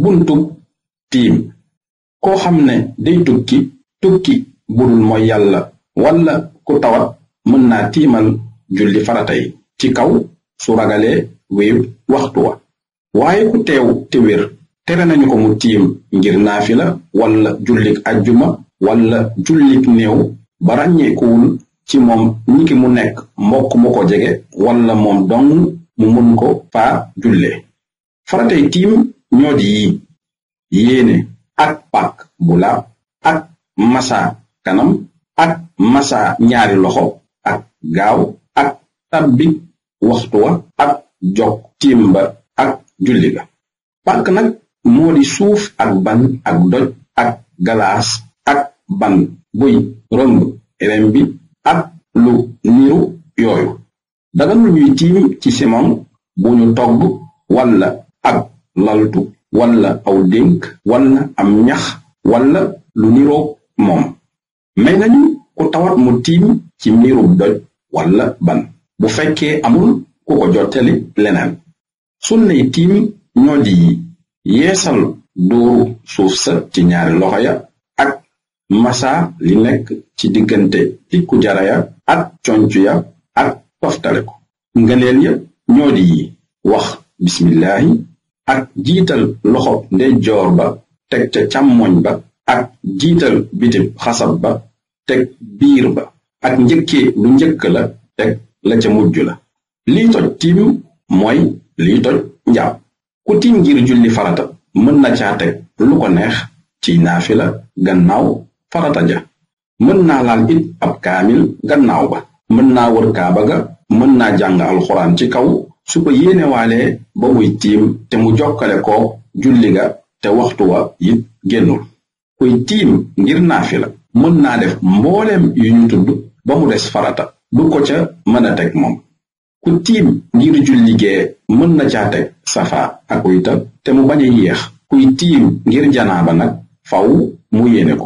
buntub tiim. koo xam ne day tukki budul mooy yàlla walla ku tawat mën naa tiimal julli farata yi ci kaw su ragalee wéew waxtu wa. waaye ku teew te wér tere nañu ko mu tiim ngir naafila walla jullik ajjuma walla jullik néew ba ràññeekuwul ci moom niki mu nekk mbokk mu ko jege walla moom dong mu mën ko faa jullee. faratay tiim ñoo di yi: yéene ak pak bu laab ak masa kanam ak masa ñaari loxo ak gaaw ak tabbi waxtu wa ak jog tiim ba ak julli ga. pak nag moo di suuf ak ban ak doj ak galaas ak ban buy rëmb rembi ak lu niru yooyu. daganul ñuy tiim ci simon bu ñu togg walla ak laltu walla aw dénk walla am ñax walla lu niroog moom. may nañu ku tawat mu tiim ci miirub doj walla ban bu fekkee amul ku ko jottali leneen. sunnay tiim ñoo di yeesal dóoru suuf sa ci ñaari loxo ya ak masa li nekk ci diggante tikku jara ya ak concu ya ak toftale ko. ngëneel ya ñoo di wax bismillahi ak jiital loxo ndeyjoor ba teg ca càmmoñ ba ak jiital bitib xasab ba teg biir ba ak njëkkee lu njëkk la teg la ca mujj la. lii toj tiim mooy lii toj njàpp. ku tiim ngir julli farata mën na caa teg lu ko neex ci naafila gannaaw farata ja. mën naa laal it ab kaamil gannaaw ba. mën naa wër kaaba ga. mën naa jàng alxuraan ci kaw su ko yéenewaalee ba muy tiim te mu jokkale ko julli ga te waxtu wa it génnul. kuy tiim ngir naafila mën naa def mbooleem yu ñu tudd ba mu des farata du ko ca mën a teg moom. ku tiim ngir julli gee mën na caa teg safa ak witar te mu bañ a yéex. kuy tiim ngir janaaba nag faw mu yéene ko.